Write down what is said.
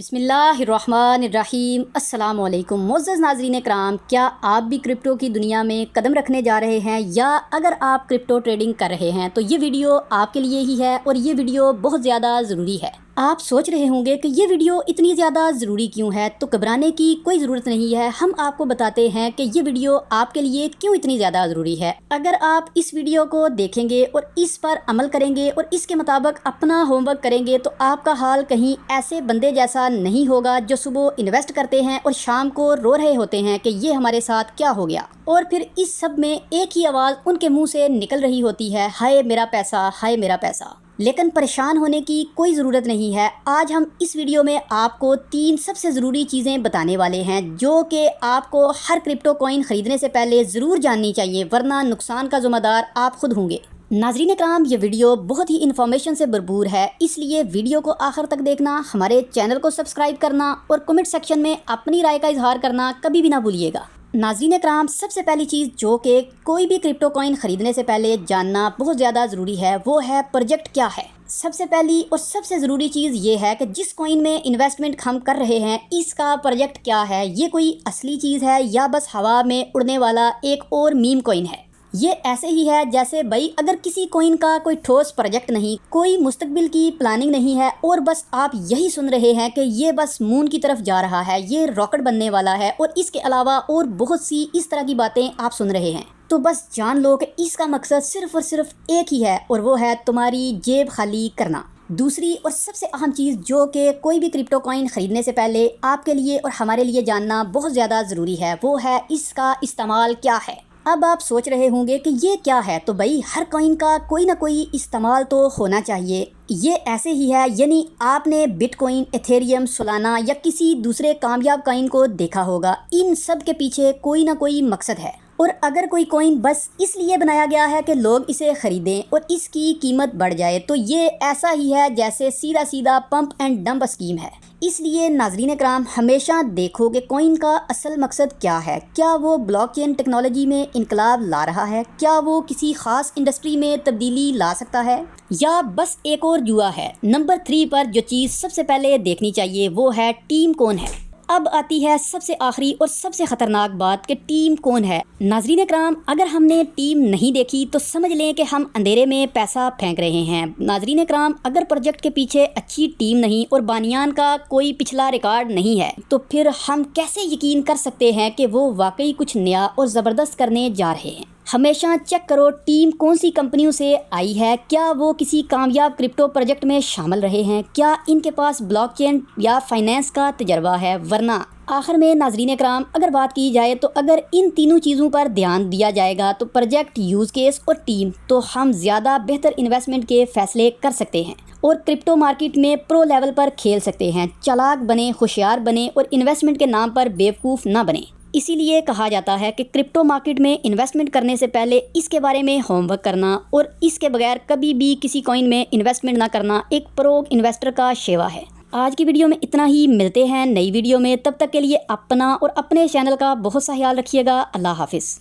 بسم اللہ الرحمن الرحیم۔ السلام علیکم معزز ناظرین کرام، کیا آپ بھی کرپٹو کی دنیا میں قدم رکھنے جا رہے ہیں یا اگر آپ کرپٹو ٹریڈنگ کر رہے ہیں تو یہ ویڈیو آپ کے لیے ہی ہے اور یہ ویڈیو بہت زیادہ ضروری ہے۔ آپ سوچ رہے ہوں گے کہ یہ ویڈیو اتنی زیادہ ضروری کیوں ہے، تو گھبرانے کی کوئی ضرورت نہیں ہے۔ ہم آپ کو بتاتے ہیں کہ یہ ویڈیو آپ کے لیے کیوں اتنی زیادہ ضروری ہے۔ اگر آپ اس ویڈیو کو دیکھیں گے اور اس پر عمل کریں گے اور اس کے مطابق اپنا ہوم ورک کریں گے تو آپ کا حال کہیں ایسے بندے جیسا نہیں ہوگا جو صبح انویسٹ کرتے ہیں اور شام کو رو رہے ہوتے ہیں کہ یہ ہمارے ساتھ کیا ہو گیا، اور پھر اس سب میں ایک ہی آواز ان کے منہ سے نکل رہی ہوتی ہے، ہائے میرا پیسہ، ہائے میرا پیسہ۔ لیکن پریشان ہونے کی کوئی ضرورت نہیں ہے۔ آج ہم اس ویڈیو میں آپ کو 3 سب سے ضروری چیزیں بتانے والے ہیں جو کہ آپ کو ہر کرپٹو کوئن خریدنے سے پہلے ضرور جاننی چاہیے، ورنہ نقصان کا ذمہ دار آپ خود ہوں گے۔ ناظرین کرام، یہ ویڈیو بہت ہی انفارمیشن سے بھرپور ہے، اس لیے ویڈیو کو آخر تک دیکھنا، ہمارے چینل کو سبسکرائب کرنا اور کمنٹ سیکشن میں اپنی رائے کا اظہار کرنا کبھی بھی نہ بھولیے گا۔ ناظرین کرام، سب سے پہلی چیز جو کہ کوئی بھی کرپٹو کوئن خریدنے سے پہلے جاننا بہت زیادہ ضروری ہے وہ ہے پروجیکٹ کیا ہے۔ سب سے پہلی اور سب سے ضروری چیز یہ ہے کہ جس کوئن میں انویسٹمنٹ ہم کر رہے ہیں اس کا پروجیکٹ کیا ہے، یہ کوئی اصلی چیز ہے یا بس ہوا میں اڑنے والا ایک اور میم کوئن ہے۔ یہ ایسے ہی ہے جیسے بھائی اگر کسی کوئن کا کوئی ٹھوس پروجیکٹ نہیں، کوئی مستقبل کی پلاننگ نہیں ہے اور بس آپ یہی سن رہے ہیں کہ یہ بس مون کی طرف جا رہا ہے، یہ راکٹ بننے والا ہے اور اس کے علاوہ اور بہت سی اس طرح کی باتیں آپ سن رہے ہیں، تو بس جان لو کہ اس کا مقصد صرف اور صرف ایک ہی ہے اور وہ ہے تمہاری جیب خالی کرنا۔ دوسری اور سب سے اہم چیز جو کہ کوئی بھی کرپٹو کوئن خریدنے سے پہلے آپ کے لیے اور ہمارے لیے جاننا بہت زیادہ ضروری ہے وہ ہے اس کا استعمال کیا ہے۔ اب آپ سوچ رہے ہوں گے کہ یہ کیا ہے، تو بھائی ہر کوئن کا کوئی نہ کوئی استعمال تو ہونا چاہیے۔ یہ ایسے ہی ہے، یعنی آپ نے بٹ کوئن، ایتھیریم، سولانا یا کسی دوسرے کامیاب کوئن کو دیکھا ہوگا، ان سب کے پیچھے کوئی نہ کوئی مقصد ہے، اور اگر کوئی کوئن بس اس لیے بنایا گیا ہے کہ لوگ اسے خریدیں اور اس کی قیمت بڑھ جائے تو یہ ایسا ہی ہے جیسے سیدھا سیدھا پمپ اینڈ ڈمپ اسکیم ہے۔ اس لیے ناظرین کرام، ہمیشہ دیکھو کہ کوئن کا اصل مقصد کیا ہے۔ کیا وہ بلاک چین ٹیکنالوجی میں انقلاب لا رہا ہے؟ کیا وہ کسی خاص انڈسٹری میں تبدیلی لا سکتا ہے یا بس ایک اور جوا ہے؟ نمبر 3 پر جو چیز سب سے پہلے دیکھنی چاہیے وہ ہے ٹیم کون ہے۔ اب آتی ہے سب سے آخری اور سب سے خطرناک بات کہ ٹیم کون ہے۔ ناظرین کرام، اگر ہم نے ٹیم نہیں دیکھی تو سمجھ لیں کہ ہم اندھیرے میں پیسہ پھینک رہے ہیں۔ ناظرین کرام، اگر پروجیکٹ کے پیچھے اچھی ٹیم نہیں اور بانیان کا کوئی پچھلا ریکارڈ نہیں ہے تو پھر ہم کیسے یقین کر سکتے ہیں کہ وہ واقعی کچھ نیا اور زبردست کرنے جا رہے ہیں؟ ہمیشہ چیک کرو ٹیم کون سی کمپنیوں سے آئی ہے، کیا وہ کسی کامیاب کرپٹو پروجیکٹ میں شامل رہے ہیں، کیا ان کے پاس بلاک چین یا فائنینس کا تجربہ ہے، ورنہ آخر میں ناظرین کرام اگر بات کی جائے تو اگر ان تینوں چیزوں پر دھیان دیا جائے گا تو پروجیکٹ، یوز کیس اور ٹیم، تو ہم زیادہ بہتر انویسٹمنٹ کے فیصلے کر سکتے ہیں اور کرپٹو مارکیٹ میں پرو لیول پر کھیل سکتے ہیں۔ چالاک بنیں، ہوشیار بنیں اور انویسٹمنٹ کے نام پر بیوقوف نہ بنیں۔ اسی لیے کہا جاتا ہے کہ کرپٹو مارکیٹ میں انویسٹمنٹ کرنے سے پہلے اس کے بارے میں ہوم ورک کرنا اور اس کے بغیر کبھی بھی کسی کوئن میں انویسٹمنٹ نہ کرنا ایک پرو انویسٹر کا شیوا ہے۔ آج کی ویڈیو میں اتنا ہی، ملتے ہیں نئی ویڈیو میں، تب تک کے لیے اپنا اور اپنے چینل کا بہت سا خیال رکھیے گا۔ اللہ حافظ۔